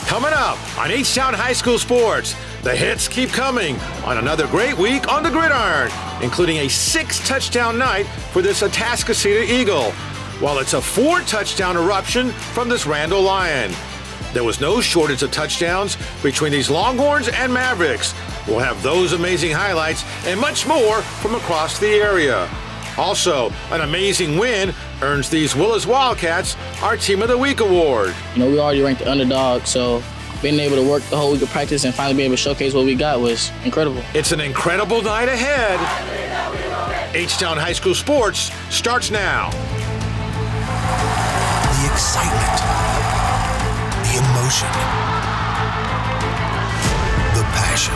Coming up on H-Town High School Sports, the hits keep coming on another great week on the gridiron, including a 6-touchdown night for this Atascocita Eagle, while it's a 4-touchdown eruption from this Randall Lion. There was no shortage of touchdowns between these Longhorns and Mavericks. We'll have those amazing highlights and much more from across the area. Also, an amazing win earns these Willis Wildcats our Team of the Week award. We already ranked the underdog, so being able to work the whole week of practice and finally be able to showcase what we got was incredible. It's an incredible night ahead. H-Town High School Sports starts now. The excitement, the emotion, the passion,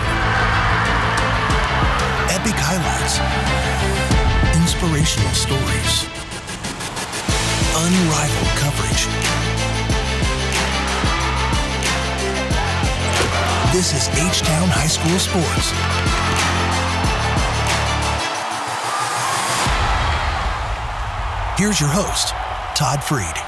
epic highlights, inspirational stories, unrivaled coverage. This is H-Town High School Sports. Here's your host, Todd Freed.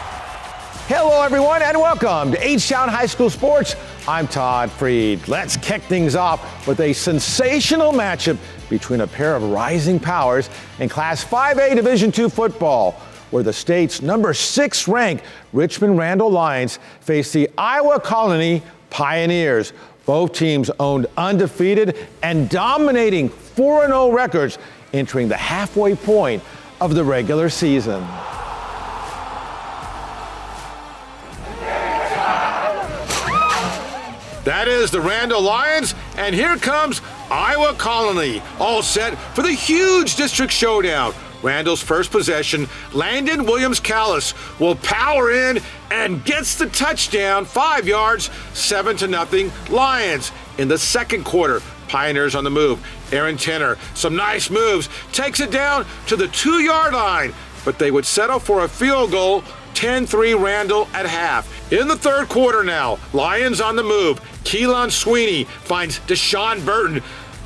Hello, everyone, and welcome to H-Town High School Sports. I'm Todd Freed. Let's kick things off with a sensational matchup between a pair of rising powers in Class 5A Division II football, where the state's number 6 ranked Richmond Randall Lions face the Iowa Colony Pioneers. Both teams owned undefeated and dominating 4-0 records entering the halfway point of the regular season. That is the Randall Lions, and here comes Iowa Colony, all set for the huge district showdown. Randall's first possession, Landon Williams-Callis will power in and gets the touchdown, 5 yards, 7-0 Lions. In the second quarter, Pioneers on the move. Aaron Tenner, some nice moves, takes it down to the 2-yard line, but they would settle for a field goal, 10-3 Randall at half. In the third quarter now, Lions on the move. Keelan Sweeney finds Deshaun Burton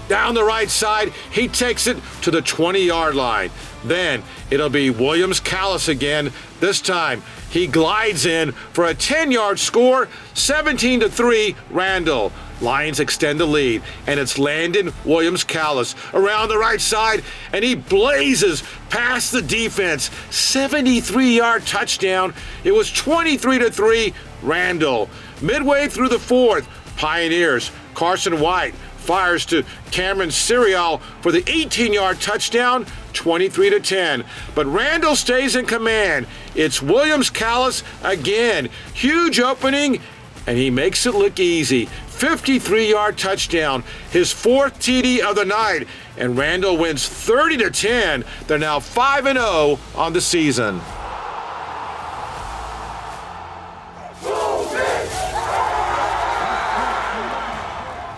down the right side. He takes it to the 20-yard line. Then it'll be Williams-Callis again. This time he glides in for a 10-yard score, 17-3 Randall. Lions extend the lead, and it's Landon Williams-Callis around the right side, and he blazes past the defense. 73-yard touchdown. It was 23-3 Randall. Midway through the fourth, Pioneers, Carson White fires to Cameron Serial for the 18-yard touchdown, 23-10. But Randall stays in command. It's Williams-Callis again. Huge opening, and he makes it look easy. 53-yard touchdown, his 4th TD of the night, and Randall wins 30-10. They're now 5-0 on the season.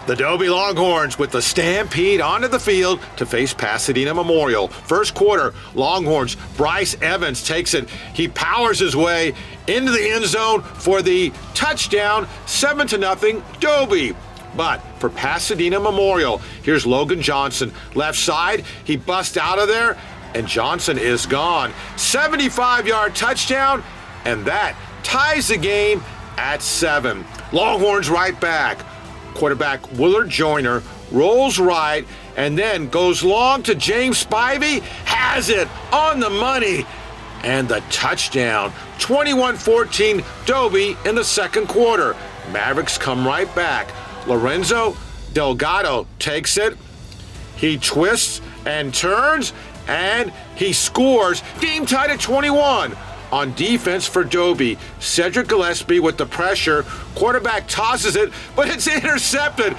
The Dobie Longhorns with the stampede onto the field to face Pasadena Memorial. First quarter, Longhorns, Bryce Evans takes it. He powers his way into the end zone for the touchdown, 7-0 Dobie. But for Pasadena Memorial, here's Logan Johnson. Left side, he busts out of there, and Johnson is gone. 75-yard touchdown, and that ties the game at 7. Longhorns right back. Quarterback Willard Joyner rolls right and then goes long to James Spivey, has it on the money, and the touchdown. 21-14 Dobie in the second quarter. Mavericks come right back. Lorenzo Delgado takes it. He twists and turns, and he scores. Game tied at 21. On defense for Dobie, Cedric Gillespie with the pressure. Quarterback tosses it, but it's intercepted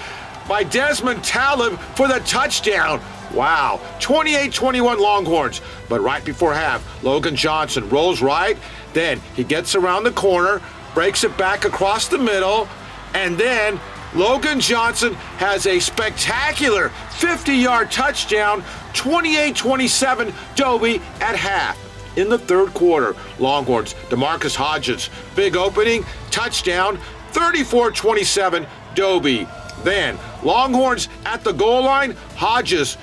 by Desmond Talib for the touchdown. Wow, 28-21 Longhorns. But right before half, Logan Johnson rolls right. Then he gets around the corner, breaks it back across the middle, and then Logan Johnson has a spectacular 50-yard touchdown, 28-27 Dobie at half. In the third quarter, Longhorns, DeMarcus Hodges, big opening, touchdown, 34-27 Dobie. Then Longhorns at the goal line, Hodges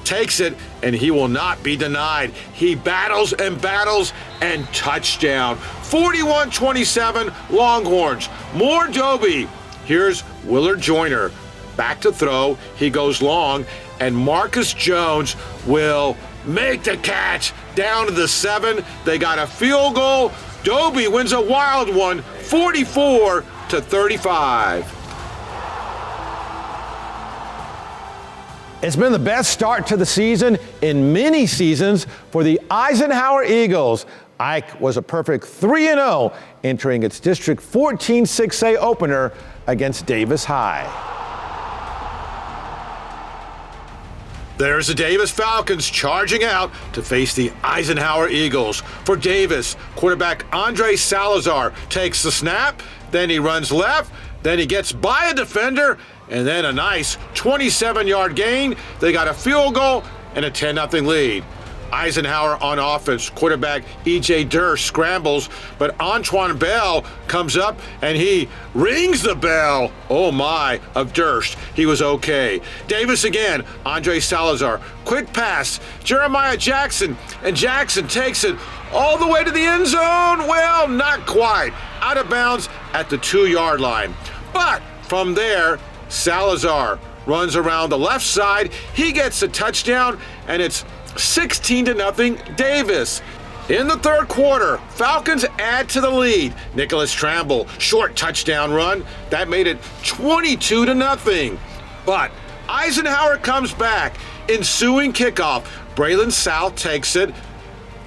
takes it, and he will not be denied. He battles and touchdown. 41-27 Longhorns. More Dobie Here's Willard Joyner. Back to throw. He goes long, and Marcus Jones will make the catch down to the 7. They got a field goal. Dobie wins a wild one, 44-35. It's been the best start to the season in many seasons for the Eisenhower Eagles. Ike was a perfect 3-0 entering its District 14 6A opener against Davis High. There's the Davis Falcons charging out to face the Eisenhower Eagles. For Davis, quarterback Andre Salazar takes the snap, then he runs left, then he gets by a defender, and then a nice 27-yard gain. They got a field goal and a 10-0 lead. Eisenhower on offense. Quarterback E.J. Durst scrambles, but Antoine Bell comes up and he rings the bell. Oh my, of Durst. He was okay. Davis again. Andre Salazar. Quick pass. Jeremiah Jackson. And Jackson takes it all the way to the end zone. Well, not quite. Out of bounds at the 2-yard line. But from there, Salazar runs around the left side. He gets a touchdown, and it's 16-0 Davis. In the third quarter, Falcons add to the lead. Nicholas Tramble, short touchdown run. That made it 22-0. But Eisenhower comes back. Ensuing kickoff, Braylon South takes it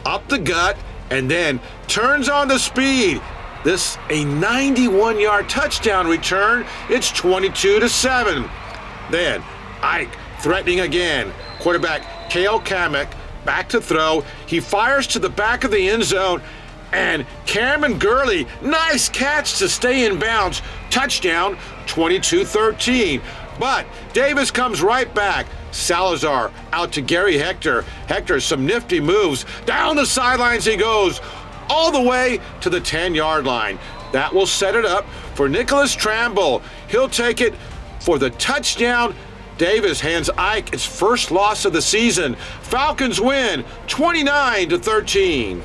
up the gut and then turns on the speed. This a 91-yard touchdown return. It's 22-7. Then Ike threatening again. Quarterback Kale Kamek back to throw. He fires to the back of the end zone, and Cameron Gurley, nice catch to stay in bounds. Touchdown, 22-13. But Davis comes right back. Salazar out to Gary Hector. Hector, some nifty moves. Down the sidelines he goes, all the way to the 10-yard line. That will set it up for Nicholas Tramble. He'll take it for the touchdown. Davis hands Ike its first loss of the season. Falcons win 29-13.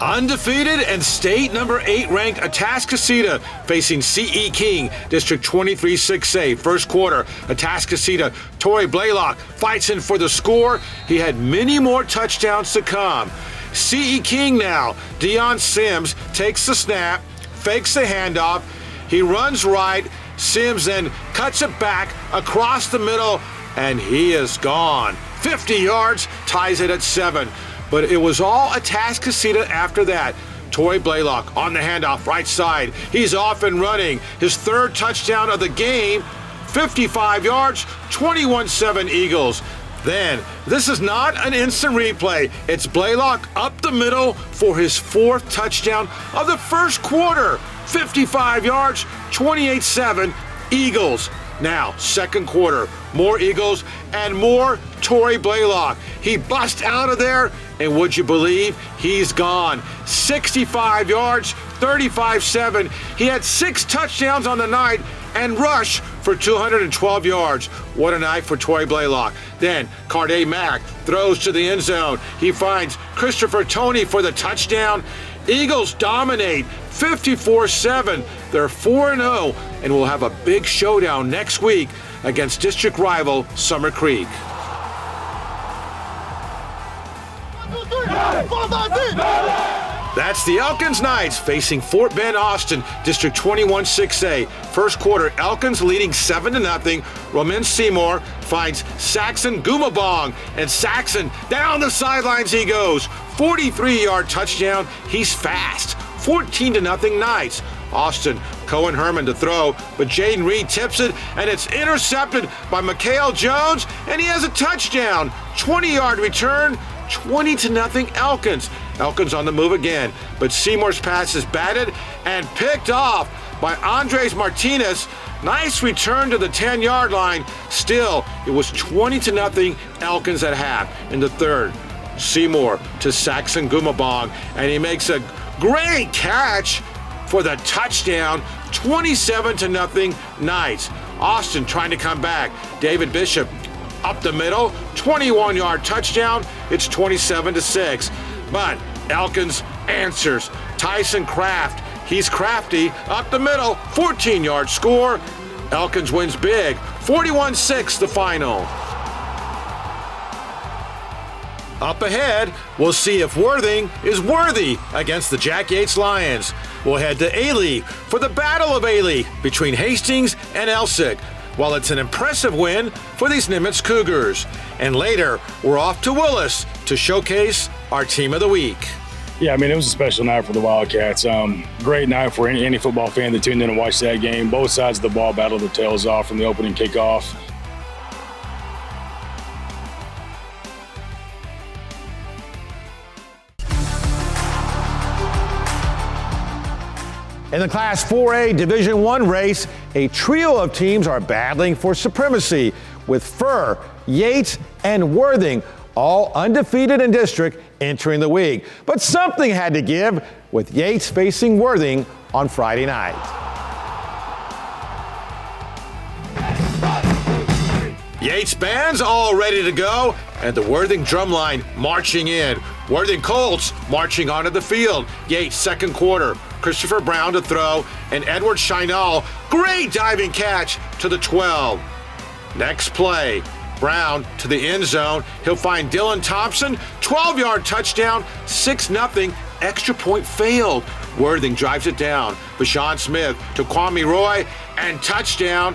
Undefeated and state number 8 ranked Atascocita facing C.E. King, District 23 6A. First quarter, Atascocita, Torrey Blaylock fights in for the score. He had many more touchdowns to come. C.E. King now, Deion Sims takes the snap, fakes the handoff. He runs right. Sims then cuts it back across the middle, and he is gone. 50 yards, ties it at 7. But it was all Atascocita after that. Torrey Blaylock on the handoff, right side. He's off and running. His third touchdown of the game, 55 yards, 21-7 Eagles. Then, this is not an instant replay. It's Blaylock up the middle for his 4th touchdown of the first quarter. 55 yards, 28-7 Eagles. Now, second quarter, more Eagles and more Torrey Blaylock. He busts out of there, and would you believe he's gone? 65 yards, 35-7. He had 6 touchdowns on the night and rushed for 212 yards. What a night for Torrey Blaylock. Then Carday Mack throws to the end zone. He finds Christopher Toney for the touchdown. Eagles dominate 54-7. They're 4-0 and will have a big showdown next week against district rival Summer Creek. That's the Elkins Knights facing Fort Bend Austin, District 21 6A. First quarter, Elkins leading 7-0. Roman Seymour finds Saxon Gumabong, and Saxon down the sidelines he goes. 43-yard touchdown. He's fast. 14-0 Knights. Austin, Cohen Herman to throw, but Jaden Reed tips it, and it's intercepted by Mikhail Jones, and he has a touchdown. 20-yard return. 20-0 Elkins. Elkins on the move again, but Seymour's pass is batted and picked off by Andres Martinez. Nice return to the 10-yard line. Still, it was 20-0 Elkins at half. In the third, Seymour to Saxon Gumabong, and he makes a great catch for the touchdown. 27-0 Knights. Austin trying to come back. David Bishop up the middle, 21-yard touchdown. It's 27-6. But Elkins answers. Tyson Kraft, he's crafty, up the middle, 14-yard score. Elkins wins big, 41-6 the final. Up ahead, we'll see if Worthing is worthy against the Jack Yates Lions. We'll head to Ailey for the Battle of Ailey between Hastings and Elsik. While it's an impressive win for these Nimitz Cougars. And later, we're off to Willis to showcase our Team of the Week. Yeah, I mean, it was a special night for the Wildcats. Great night for any football fan that tuned in and watched that game. Both sides of the ball battled their tails off from the opening kickoff. In the Class 4A Division I race, a trio of teams are battling for supremacy, with Furr, Yates, and Worthing all undefeated in district entering the week. But something had to give, with Yates facing Worthing on Friday night. Yates band's all ready to go, and the Worthing drumline marching in. Worthing Colts marching onto the field. Yates second quarter. Christopher Brown to throw, and Edward Shinall, great diving catch to the 12. Next play, Brown to the end zone. He'll find Dylan Thompson, 12-yard touchdown, 6-0, extra point failed. Worthing drives it down. Bashan Smith to Kwame Roy, and touchdown.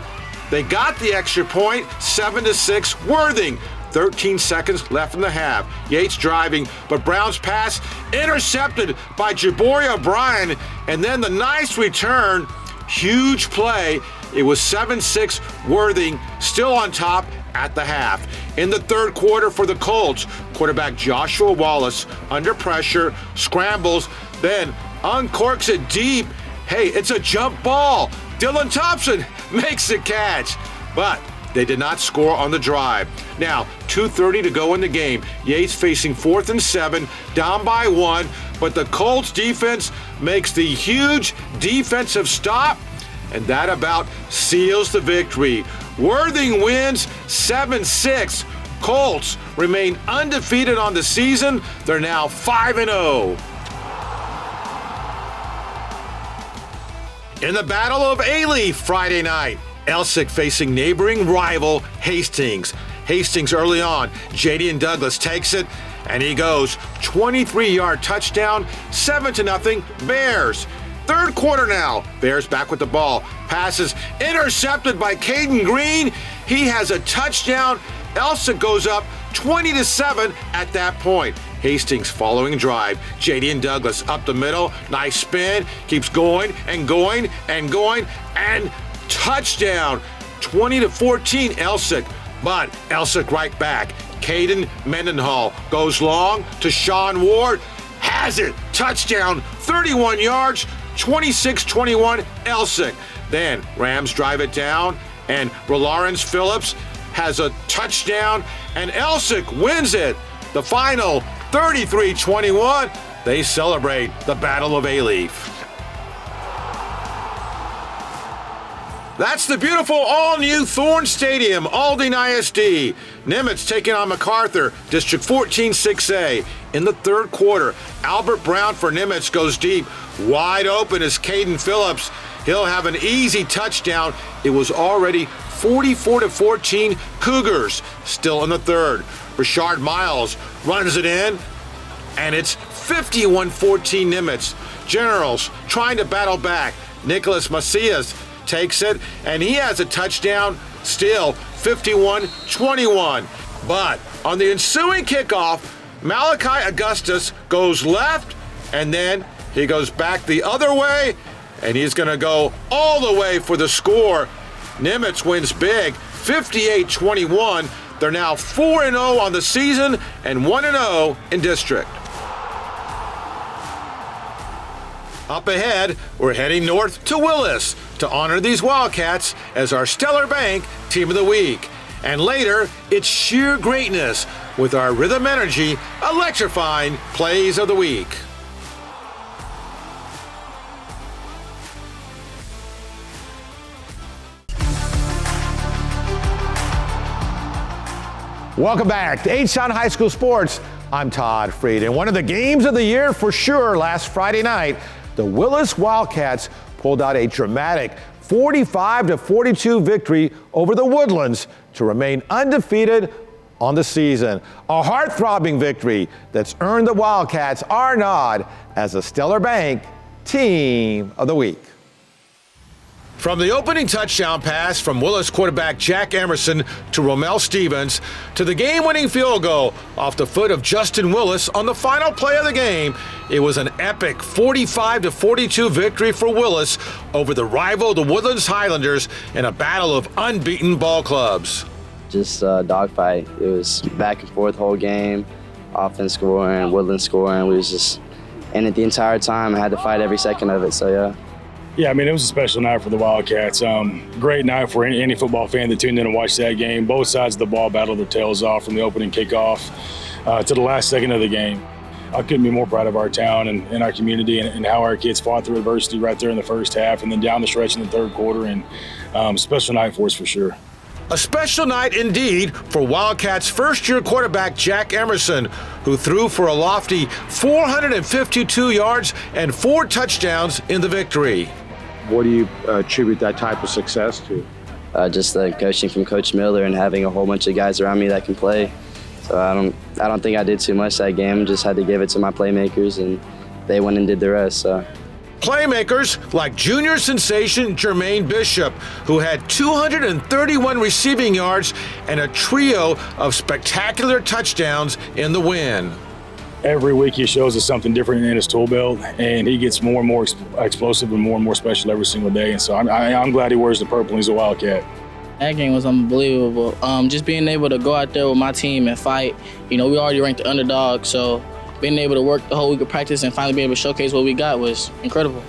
They got the extra point, 7-6, Worthing. 13 seconds left in the half. Yates driving, but Brown's pass intercepted by Jabori O'Brien, and then the nice return. Huge play. It was 7-6 Worthing, still on top at the half. In the third quarter for the Colts, quarterback Joshua Wallace under pressure, scrambles, then uncorks it deep. Hey, it's a jump ball. Dylan Thompson makes the catch, but they did not score on the drive. Now, 2:30 to go in the game. Yates facing 4th and 7, down by 1, but the Colts defense makes the huge defensive stop, and that about seals the victory. Worthing wins 7-6. Colts remain undefeated on the season. They're now 5-0. In the Battle of Ailey Friday night, Elsik facing neighboring rival Hastings. Hastings early on, Jadian Douglas takes it, and he goes 23-yard touchdown, 7-0 Bears. Third quarter now, Bears back with the ball. Passes intercepted by Caden Green. He has a touchdown. Elsik goes up 20-7 at that point. Hastings following drive. Jadian Douglas up the middle, nice spin, keeps going and going and going, and touchdown, 20-14 Elsik, but Elsik right back. Caden Mendenhall goes long to Sean Ward, has it, touchdown, 31 yards, 26-21 Elsik. Then Rams drive it down, and Lawrence Phillips has a touchdown, and Elsik wins it. The final, 33-21. They celebrate the Battle of Ailey. That's the beautiful all-new Thorne Stadium, Aldine ISD. Nimitz taking on MacArthur, District 14 6A. In the third quarter, Albert Brown for Nimitz goes deep. Wide open is Caden Phillips. He'll have an easy touchdown. It was already 44-14 Cougars. Still in the third. Rashard Miles runs it in, and it's 51-14 Nimitz. Generals trying to battle back. Nicholas Macias takes it, and he has a touchdown, still 51-21. But on the ensuing kickoff, Malachi Augustus goes left, and then he goes back the other way, and he's going to go all the way for the score. Nimitz wins big, 58-21. They're now 4-0 on the season and 1-0 in district. Up ahead, we're heading north to Willis to honor these Wildcats as our Stellar Bank Team of the Week. And later, it's sheer greatness with our Rhythm Energy electrifying Plays of the Week. Welcome back to H-Town High School Sports I'm Todd Freed. And one of the games of the year for sure last Friday night, the Willis Wildcats pulled out a dramatic 45-42 victory over the Woodlands to remain undefeated on the season. A heart-throbbing victory that's earned the Wildcats our nod as a Stellar Bank Team of the Week. From the opening touchdown pass from Willis quarterback Jack Emerson to Romel Stevens to the game-winning field goal off the foot of Justin Willis on the final play of the game, it was an epic 45-42 victory for Willis over the rival, the Woodlands Highlanders, in a battle of unbeaten ball clubs. Just a dogfight. It was back and forth whole game, offense scoring, Woodlands scoring. We was just in it the entire time. I had to fight every second of it, so yeah. Yeah, I mean, it was a special night for the Wildcats. Great night for any football fan that tuned in and watched that game. Both sides of the ball battled their tails off from the opening kickoff to the last second of the game. I couldn't be more proud of our town and our community and how our kids fought through adversity right there in the first half and then down the stretch in the third quarter. And special night for us for sure. A special night indeed for Wildcats' first-year quarterback Jack Emerson, who threw for a lofty 452 yards and 4 touchdowns in the victory. What do you attribute that type of success to? Just the coaching from Coach Miller and having a whole bunch of guys around me that can play. So I don't think I did too much that game. Just had to give it to my playmakers, and they went and did the rest. So. Playmakers like junior sensation Jermaine Bishop, who had 231 receiving yards and a trio of spectacular touchdowns in the win. Every week he shows us something different in his tool belt, and he gets more and more explosive and more special every single day. And so I'm glad he wears the purple and he's a Wildcat. That game was unbelievable. Just being able to go out there with my team and fight. You know, we already ranked the underdog, so being able to work the whole week of practice and finally be able to showcase what we got was incredible.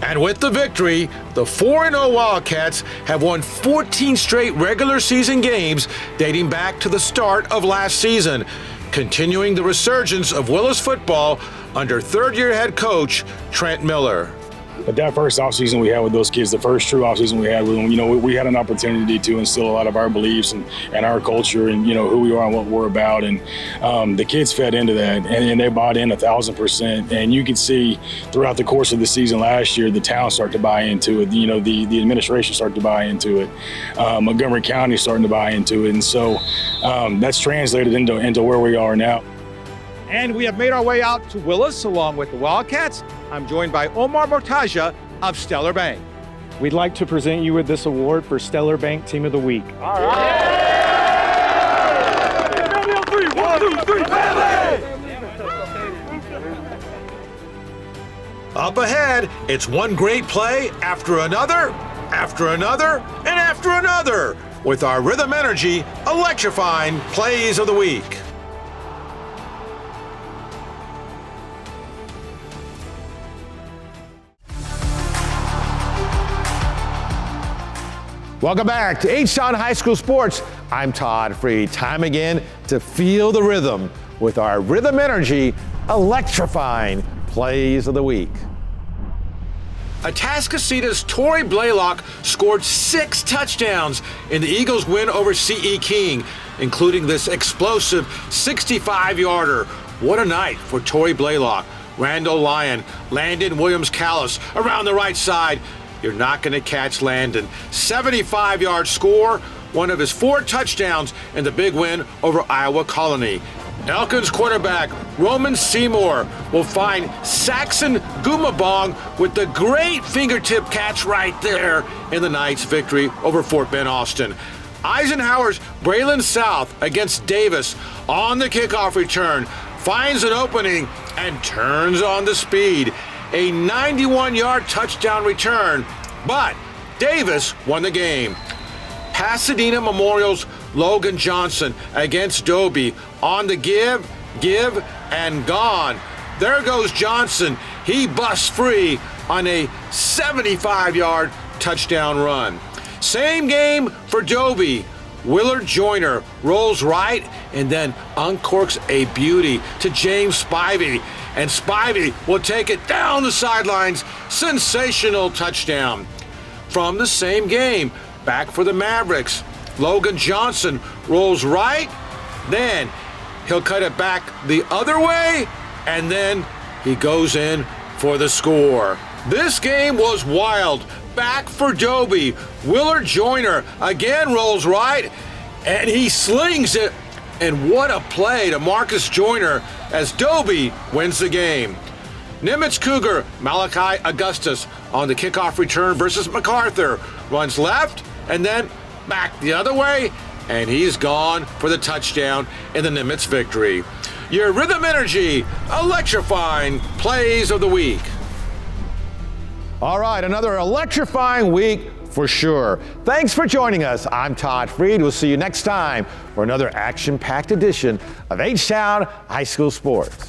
And with the victory, the 4-0 Wildcats have won 14 straight regular season games dating back to the start of last season, continuing the resurgence of Willis football under third-year head coach Trent Miller. But that first offseason we had with those kids, the first true offseason we had with them, you know, we had an opportunity to instill a lot of our beliefs and our culture and, you know, who we are and what we're about. And the kids fed into that and they bought in 1,000%. And you could see throughout the course of the season last year, the town started to buy into it. You know, the administration started to buy into it. Montgomery County starting to buy into it. And so that's translated into where we are now. And we have made our way out to Willis along with the Wildcats. I'm joined by Omar Mortaja of Stellar Bank. We'd like to present you with this award for Stellar Bank Team of the Week. All right. Up ahead, it's one great play after another, and after another, with our Rhythm Energy electrifying plays of the week. Welcome back to H-Town High School Sports. I'm Todd Freed. Time again to feel the rhythm with our Rhythm Energy electrifying plays of the week. Atascocita's Torrey Blaylock scored 6 touchdowns in the Eagles' win over C.E. King, including this explosive 65-yarder. What a night for Torrey Blaylock. Randall Lyon, Landon Williams-Callis around the right side. You're not going to catch Landon. 75-yard score, one of his 4 touchdowns in the big win over Iowa Colony. Elkins quarterback Roman Seymour will find Saxon Gumabong with the great fingertip catch right there in the Knights' victory over Fort Bend Austin. Eisenhower's Braylon South against Davis on the kickoff return finds an opening and turns on the speed. A 91-yard touchdown return, but Davis won the game. Pasadena Memorial's Logan Johnson against Dobie on the give, and gone. There goes Johnson. He busts free on a 75-yard touchdown run. Same game for Dobie. Willard Joyner rolls right and then uncorks a beauty to James Spivey. And Spivey will take it down the sidelines. Sensational touchdown. From the same game, back for the Mavericks. Logan Johnson rolls right, then He'll cut it back the other way, and then he goes in for the score. This game was wild. Back for Dobie. Willard Joyner again rolls right, and he slings it. And what a play to Marcus Joyner as Dobie wins the game. Nimitz Cougar Malachi Augustus on the kickoff return versus MacArthur. Runs left and then back the other way, and he's gone for the touchdown in the Nimitz victory. Your Rhythm Energy electrifying plays of the week. All right, another electrifying week for sure. Thanks for joining us. I'm Todd Freed. We'll see you next time for another action-packed edition of H-Town High School Sports.